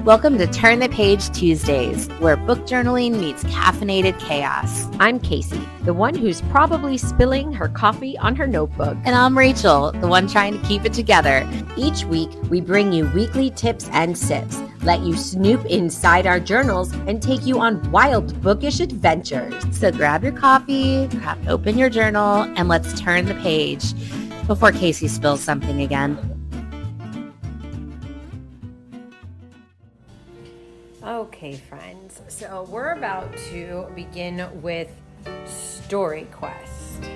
Welcome to Turn the Page Tuesdays, where book journaling meets caffeinated chaos. I'm Kasie, the one who's probably spilling her coffee on her notebook. And I'm Rachel, the one trying to keep it together. Each week, we bring you weekly tips and sips, let you snoop inside our journals, and take you on wild bookish adventures. So grab your coffee, crack open your journal, and let's turn the page before Kasie spills something again. Okay, friends, so we're about to begin with StoryQuest.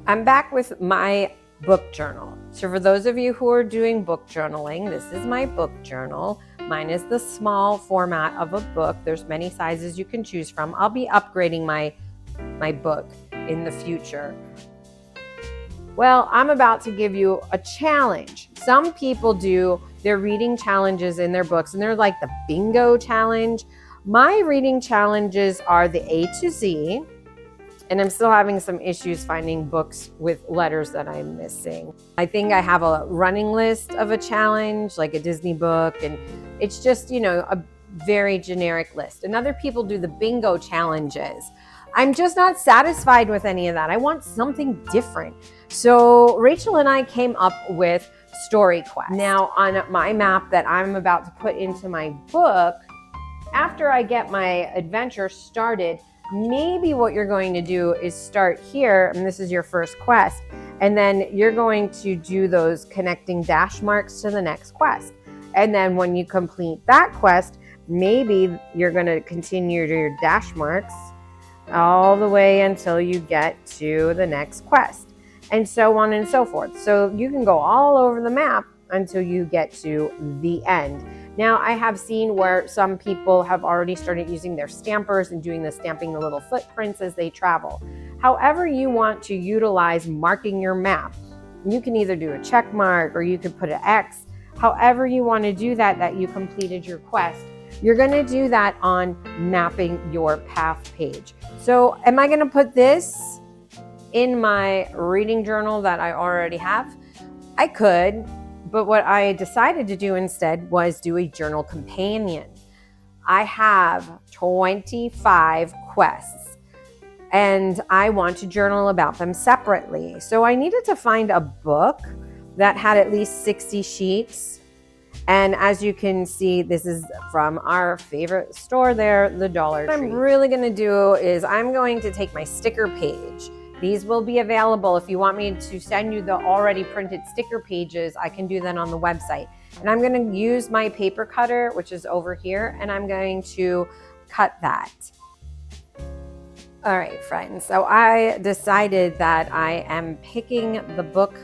I'm back with my book journal. So for those of you who are doing book journaling, this is my book journal. Mine is the small format of a book. There's many sizes you can choose from. I'll be upgrading my book in the future. Well, I'm about to give you a challenge. Some people do their reading challenges in their books, and they're like the bingo challenge. My reading challenges are the A to Z, and I'm still having some issues finding books with letters that I'm missing. I think I have a running list of a challenge, like a Disney book, and it's just, a very generic list. And other people do the bingo challenges. I'm just not satisfied with any of that. I want something different. So Rachel and I came up with StoryQuest. Now, on my map that I'm about to put into my book, after I get my adventure started, maybe what you're going to do is start here, and this is your first quest, and then you're going to do those connecting dash marks to the next quest. And then when you complete that quest, maybe you're going to continue your dash marks all the way until you get to the next quest, and so on and so forth. So you can go all over the map until you get to the end. Now, I have seen where some people have already started using their stampers and doing the stamping the little footprints as they travel. However you want to utilize marking your map, you can either do a check mark or you could put an X. However you want to do that you completed your quest, you're going to do that on mapping your path page. So am I going to put this in my reading journal that I already have? I could, but what I decided to do instead was do a journal companion. I have 25 quests and I want to journal about them separately. So I needed to find a book that had at least 60 sheets. And as you can see, this is from our favorite store there, the Dollar Tree. What I'm really going to do is I'm going to take my sticker page. These will be available. If you want me to send you the already printed sticker pages, I can do that on the website. And I'm going to use my paper cutter, which is over here, and I'm going to cut that. All right, friends. So I decided that I am picking the book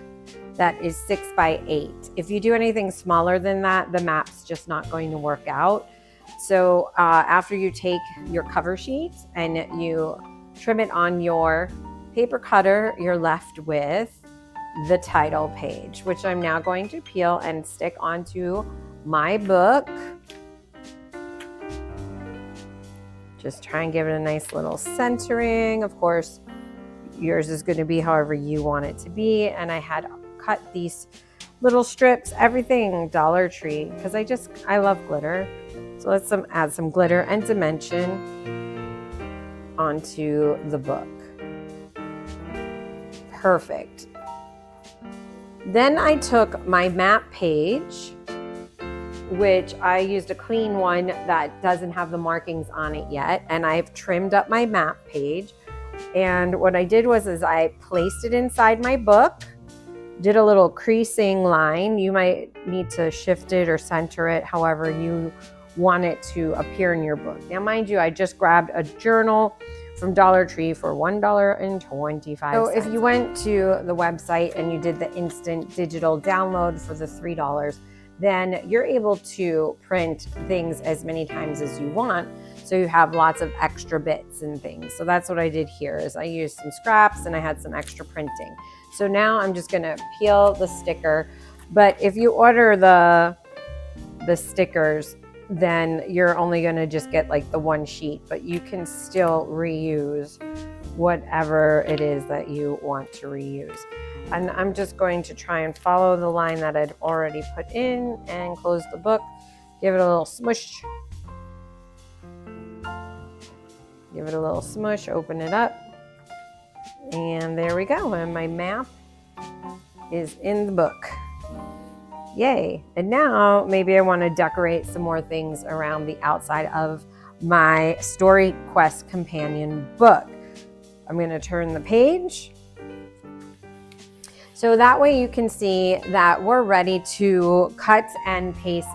that is 6 by 8. If you do anything smaller than that, the map's just not going to work out. So after you take your cover sheet and you trim it on your paper cutter, you're left with the title page, which I'm now going to peel and stick onto my book. Just try and give it a nice little centering. Of course, yours is going to be however you want it to be. And I had cut these little strips, everything Dollar Tree, because I love glitter. So let's add some glitter and dimension onto the book. Perfect. Then I took my map page, which I used a clean one that doesn't have the markings on it yet, and I've trimmed up my map page. And what I did was I placed it inside my book, did a little creasing line. You might need to shift it or center it however you want it to appear in your book. Now, mind you, I just grabbed a journal from Dollar Tree for $1.25. So if you went to the website and you did the instant digital download for the $3, then you're able to print things as many times as you want. So you have lots of extra bits and things. So that's what I did here is I used some scraps and I had some extra printing. So now I'm just gonna peel the sticker. But if you order the stickers, then you're only gonna just get like the one sheet, but you can still reuse whatever it is that you want to reuse. And I'm just going to try and follow the line that I'd already put in and close the book Give it a little smush. Give it a little smush, open it up. And there we go. And my map is in the book. Yay. And now maybe I want to decorate some more things around the outside of my StoryQuest companion book. I'm going to turn the page. So that way you can see that we're ready to cut and paste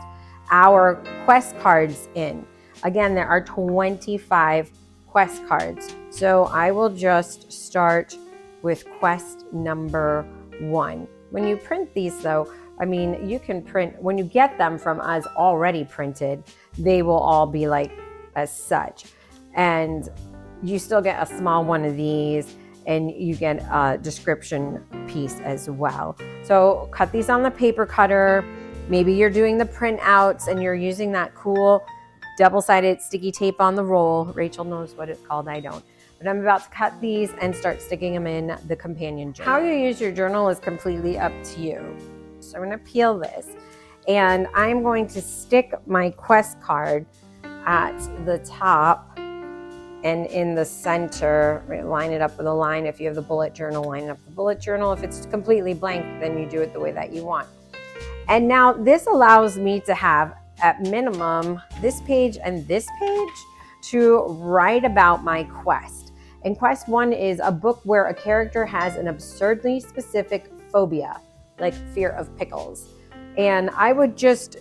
our quest cards in. Again, there are 25 quest cards. So I will just start with quest number 1. When you print these though, I mean, you can print, when you get them from us already printed, they will all be like as such. And you still get a small one of these and you get a description piece as well. So cut these on the paper cutter. Maybe you're doing the printouts and you're using that cool double-sided sticky tape on the roll. Rachel knows what it's called, I don't. But I'm about to cut these and start sticking them in the companion journal. How you use your journal is completely up to you. So I'm going to peel this and I'm going to stick my quest card at the top and in the center. Line it up with a line. If you have the bullet journal, line it up with the bullet journal. If it's completely blank, then you do it the way that you want. And now this allows me to have at minimum this page and this page to write about my quest. And quest 1 is a book where a character has an absurdly specific phobia, like fear of pickles. And I would just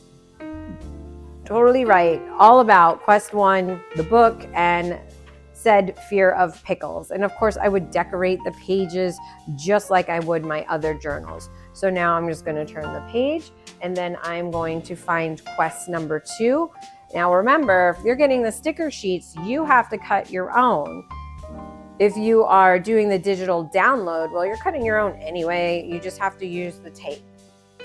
totally write all about quest 1, the book, and said fear of pickles. And of course I would decorate the pages just like I would my other journals. So now I'm just going to turn the page and then I'm going to find quest number 2. Now remember, if you're getting the sticker sheets, you have to cut your own. If you are doing the digital download, well, you're cutting your own anyway. You just have to use the tape.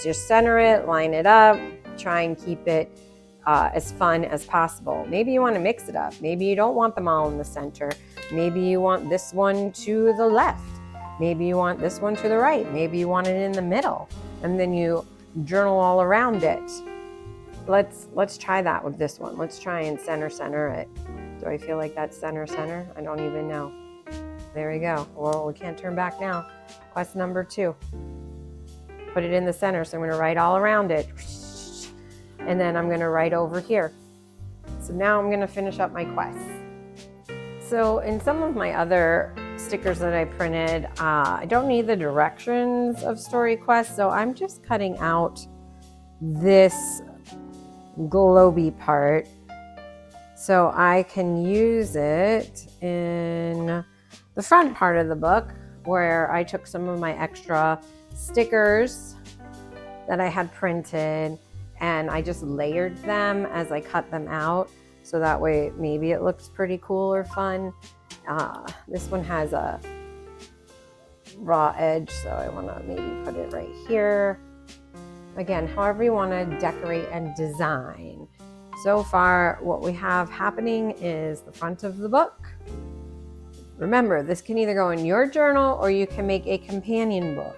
Just center it, line it up, try and keep it as fun as possible. Maybe you want to mix it up. Maybe you don't want them all in the center. Maybe you want this one to the left. Maybe you want this one to the right. Maybe you want it in the middle. And then you journal all around it. Let's try that with this one. Let's try and center it. Do I feel like that's center? I don't even know. There we go. Well, we can't turn back now. Quest number 2. Put it in the center. So I'm going to write all around it. And then I'm going to write over here. So now I'm going to finish up my quests. So in some of my other stickers that I printed, I don't need the directions of StoryQuest. So I'm just cutting out this globy part so I can use it in the front part of the book where I took some of my extra stickers that I had printed and I just layered them as I cut them out. So that way maybe it looks pretty cool or fun. This one has a raw edge, so I want to maybe put it right here. Again, however you want to decorate and design. So far, what we have happening is the front of the book. Remember, this can either go in your journal or you can make a companion book.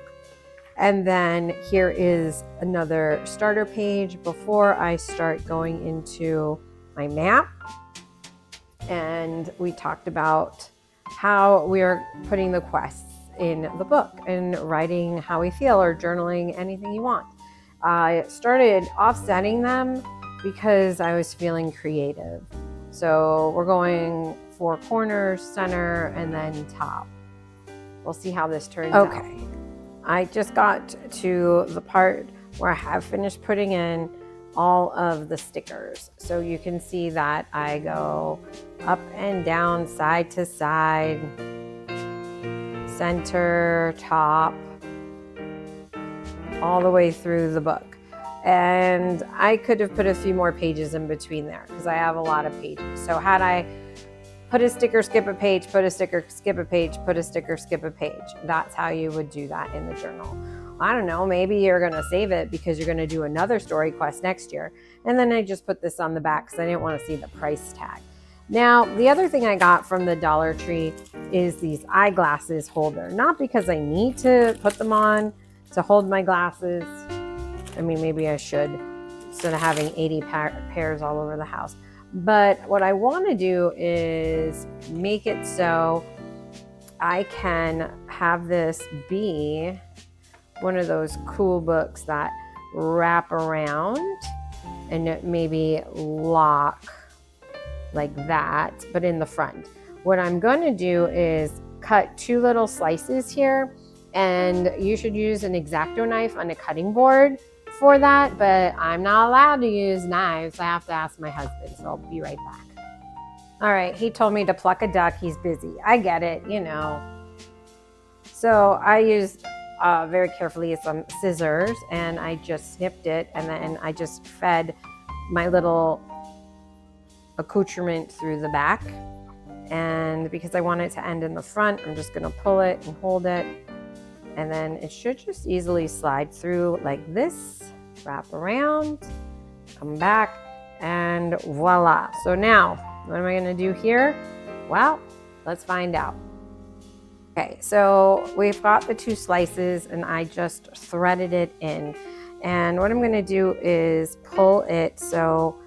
And then here is another starter page before I start going into my map. And we talked about how we are putting the quests in the book and writing how we feel or journaling anything you want. I started offsetting them because I was feeling creative. So we're going 4 corners, center, and then top. We'll see how this turns out. Okay, I just got to the part where I have finished putting in all of the stickers. So you can see that I go up and down, side to side, center, top, all the way through the book. And I could have put a few more pages in between there because I have a lot of pages. So had I put a sticker, skip a page, put a sticker, skip a page, put a sticker, skip a page, that's how you would do that in the journal. I don't know, maybe you're going to save it because you're going to do another StoryQuest next year. And then I just put this on the back because I didn't want to see the price tag. Now, the other thing I got from the Dollar Tree is these eyeglasses holder. Not because I need to put them on to hold my glasses. I mean, maybe I should instead of having 80 pairs all over the house. But what I want to do is make it so I can have this be one of those cool books that wrap around and maybe lock like that, but in the front. What I'm going to do is cut 2 little slices here, and you should use an X-Acto knife on a cutting board for that, but I'm not allowed to use knives. I have to ask my husband, so I'll be right back. All right, he told me to pluck a duck. He's busy. I get it, you know. So I used very carefully some scissors, and I just snipped it, and then I just fed my little accoutrement through the back. And because I want it to end in the front, I'm just gonna pull it and hold it. And then it should just easily slide through like this, wrap around, come back, and voila. So now, what am I gonna do here? Well, let's find out. Okay, so we've got the 2 slices, and I just threaded it in. And what I'm gonna do is pull it so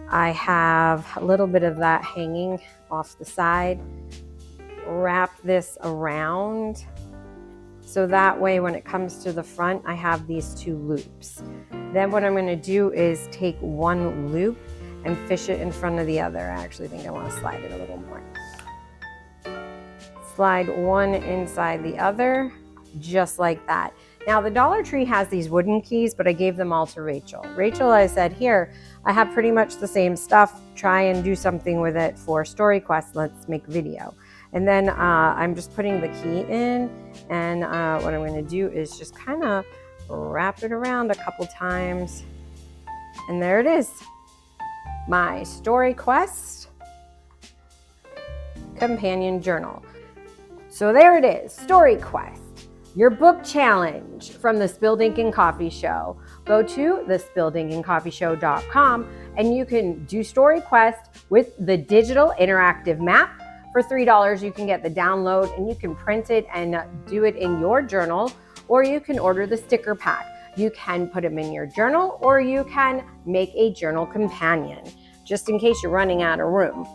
I have a little bit of that hanging off the side. Wrap this around, so that way when it comes to the front, I have these 2 loops. Then what I'm gonna do is take 1 loop and fish it in front of the other. I actually think I wanna slide it a little more. Slide one inside the other, just like that. Now the Dollar Tree has these wooden keys, but I gave them all to Rachel. Rachel, I said, here, I have pretty much the same stuff. Try and do something with it for StoryQuest. Let's make video. And then I'm just putting the key in, and what I'm gonna do is just kind of wrap it around a couple times. And there it is, my StoryQuest companion journal. So there it is, StoryQuest, your book challenge from the Spilled Ink and Coffee Show. Go to thespilledinkinkcoffeeshow.com and you can do StoryQuest with the digital interactive map. For $3, you can get the download and you can print it and do it in your journal, or you can order the sticker pack. You can put them in your journal, or you can make a journal companion, just in case you're running out of room.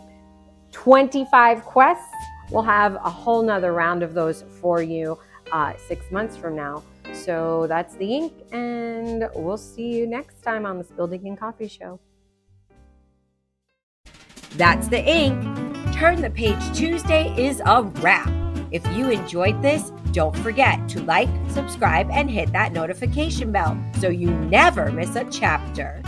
25 quests. We'll have a whole nother round of those for you 6 months from now. So that's the ink, and we'll see you next time on the Spilled Ink and Coffee Show. That's the ink. Turn the Page Tuesday is a wrap. If you enjoyed this, don't forget to like, subscribe, and hit that notification bell so you never miss a chapter.